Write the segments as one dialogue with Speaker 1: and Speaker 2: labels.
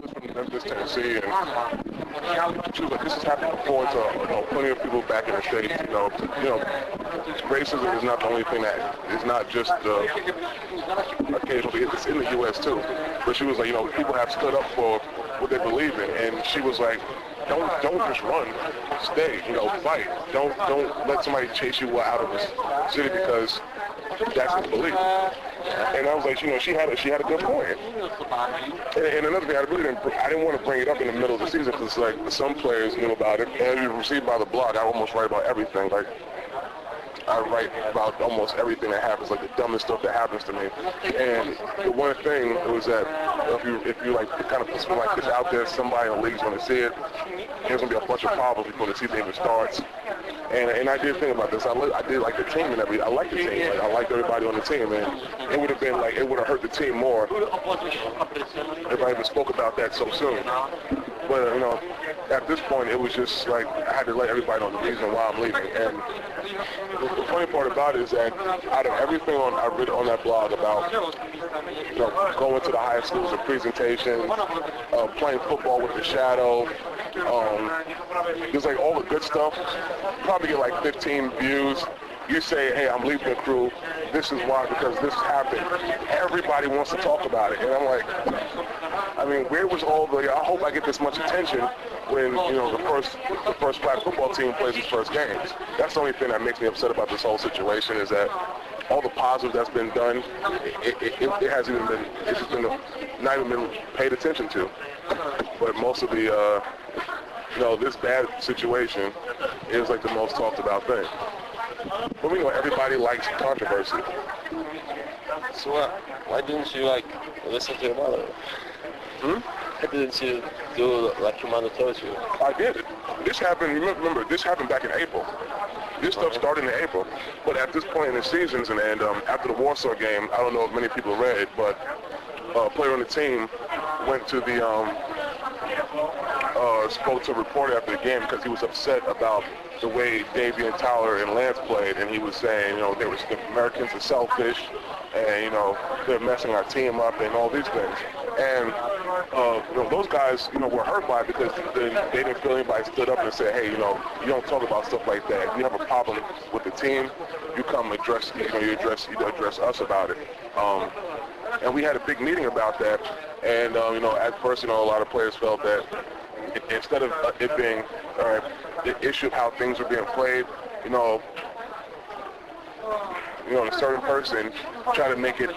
Speaker 1: mother's from Memphis, Tennessee, and she was like, this has happened before to plenty of people back in the States. Racism is not the only thing that is not just occasionally, it's in the U.S. too. But she was like, people have stood up for what they believe in, and she was like, don't just run, stay, fight. Don't let somebody chase you out of this city because that's his belief. And I was like, she had a good point. And another thing, I didn't want to bring it up in the middle of the season because like some players knew about it. And you received by the blog, I almost write about everything. Like I write about almost everything that happens, like the dumbest stuff that happens to me. And the one thing was that if you like kind of put something like this out there, somebody in the league's going to see it. There's going to be a bunch of problems before the season even starts. And I did think about this. I did like the team and everything. I like the team. Like, I liked everybody on the team, and it would have been like it would have hurt the team more if I even spoke about that so soon. But at this point, it was just like I had to let everybody know the reason why I'm leaving. And the funny part about it is that out of everything I read on that blog about going to the high schools and presentations, playing football with the shadow, there's like all the good stuff. Probably get like 15 views. You say, hey, I'm leaving the crew. This is why, because this happened. Everybody wants to talk about it. And I'm like, I mean, where was all the, I hope I get this much attention when, the first black football team plays its first games. That's the only thing that makes me upset about this whole situation is that all the positive that's been done, it hasn't even been, it's just been not even been paid attention to. But most of the, this bad situation is like the most talked about thing. But we know everybody likes controversy.
Speaker 2: So why didn't you listen to your mother? Why didn't you do like your mother told you?
Speaker 1: I did it. This happened, remember, this happened back in April. This stuff started in April. But at this point in the seasons and after the Warsaw game, I don't know if many people read it, but a player on the team went to the, spoke to a reporter after the game because he was upset about the way Davey and Tyler and Lance played, and he was saying, the Americans are selfish, and they're messing our team up and all these things. And those guys, were hurt by it because they didn't feel anybody stood up and said, hey, you don't talk about stuff like that. If you have a problem with the team, you come address, you address us about it. And we had a big meeting about that. And at first, a lot of players felt that instead of it being the issue of how things are being played, a certain person try to make it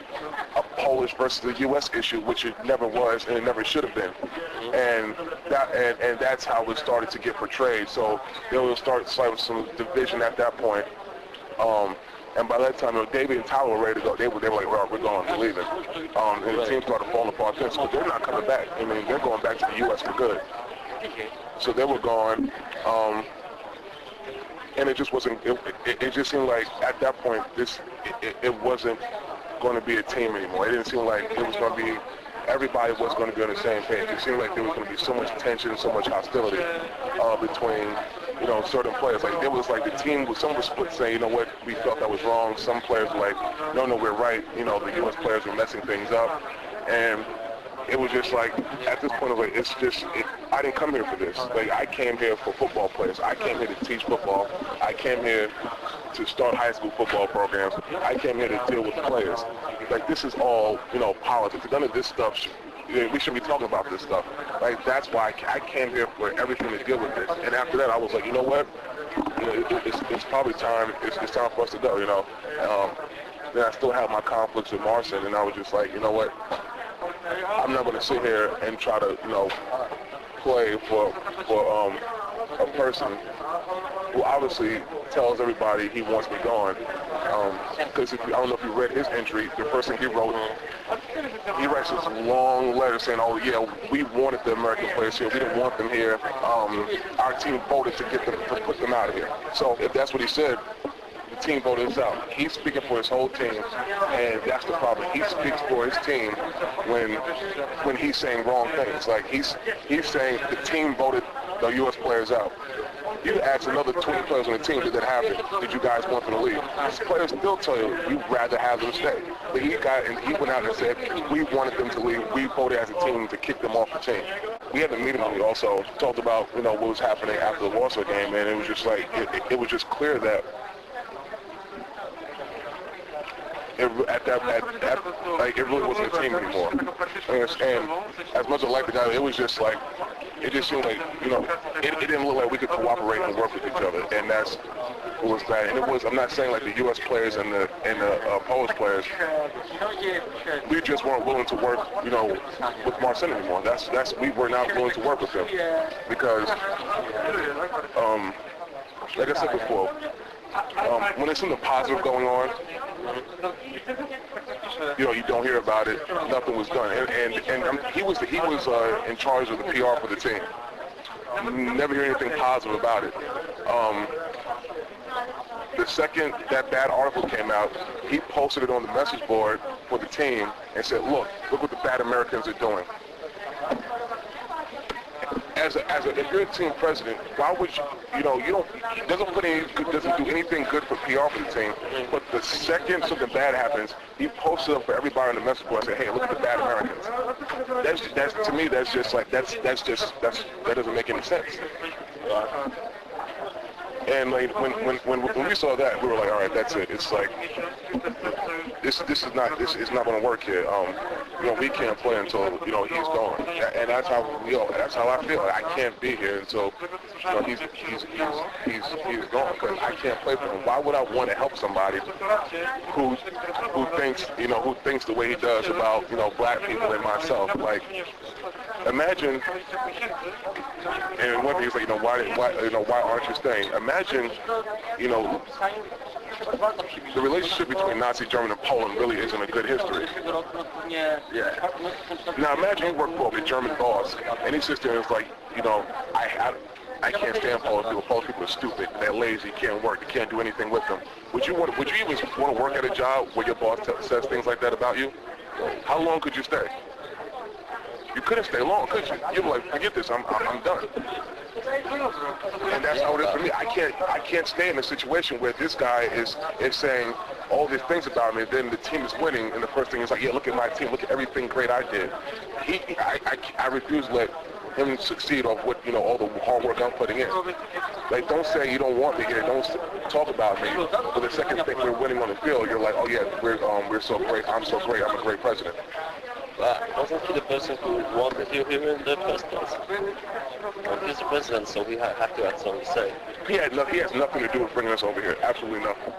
Speaker 1: a Polish versus the U.S. issue, which it never was and it never should have been. And that's how it started to get portrayed. So there will start some division at that point. And by that time, David and Tyler were ready to go. They were like, well, we're going, we're leaving. And the team started falling apart then. So they're not coming back. I mean, they're going back to the U.S. for good. So they were gone. And it just wasn't, it just seemed like at that point, it wasn't going to be a team anymore. It didn't seem like it was going to be, everybody was going to be on the same page. It seemed like there was going to be so much tension, so much hostility between, certain players. Like, there was like the team, some were split saying, what, we felt that was wrong. Some players were like, no, we're right. The U.S. players were messing things up. And it was just like, at this point, I didn't come here for this. Like, I came here for football players. I came here to teach football. I came here to start high school football programs. I came here to deal with the players. Like, this is all, politics. None of this stuff, we shouldn't be talking about this stuff. Like, that's why I came here for everything to deal with this. And after that, I was like, you know what? It's probably time. It's time for us to go, Then I still have my conflicts with Marcin, and I was just like, you know what? I'm not going to sit here and try to, play for a person who obviously tells everybody he wants me gone. Because I don't know if you read his entry, the first thing he wrote, he writes this long letter saying, oh yeah, we wanted the American players here, we didn't want them here. Our team voted to put them out of here. So if that's what he said, the team voted us out. He's speaking for his whole team, and that's the problem. He speaks for his team when he's saying wrong things. Like he's saying the team voted the U.S. players out. You ask another 20 players on the team, did that happen? Did you guys want them to leave? These players still tell you, you'd rather have them stay. But he went out and said, we wanted them to leave. We voted as a team to kick them off the team. We had a meeting and we also talked about, what was happening after the Warsaw game, and it was just like, it was just clear that it really wasn't a team anymore. And as much as I liked the guy, it was just like, it just seemed like, it didn't look like we could cooperate and work with each other, and that's what was bad. And it was, I'm not saying like the U.S. players and the Polish players, we just weren't willing to work, with Marcinem anymore. We were not willing to work with him because, like I said before, when there's something positive going on, you don't hear about it. Nothing was done, and he was in charge of the PR for the team. Never hear anything positive about it. The second that bad article came out, he posted it on the message board for the team and said, "Look what the bad Americans are doing." If you're a team president, why would doesn't do anything good for PR for the team, but the second something bad happens, he posts it up for everybody on the message board and say, hey, look at the bad Americans. To me, that doesn't make any sense. And like when we saw that, we were like, all right, that's it. It's like this is not going to work here. We can't play until he's gone, and that's how that's how I feel. I can't be here until he's gone, because I can't play for him. Why would I want to help somebody who thinks the way he does about black people and myself? Like, imagine. And one thing is like, why aren't you staying? Imagine, the relationship between Nazi Germany and Poland really isn't a good history. Yeah. Now imagine you work for a German boss, and he sits there and is like, I can't stand Polish people. Polish people are stupid. They're lazy. Can't work. You can't do anything with them. Would you even want to work at a job where your boss says things like that about you? How long could you stay? You couldn't stay long, could you? You're like, forget this. I'm done. And that's how it is for me. I can't stay in a situation where this guy is saying all these things about me, then the team is winning, and the first thing is like, yeah, look at my team, look at everything great I did. I refuse to let him succeed off what all the hard work I'm putting in. Like, don't say you don't want me here. Don't talk about me. But the second thing we're winning on the field, you're like, oh yeah, we're so great. I'm so great. I'm a great president.
Speaker 2: Wasn't he the person who wanted you here in the first place? Well, he's the president, so we have to have something to say.
Speaker 1: He has nothing to do with bringing us over here. Absolutely nothing.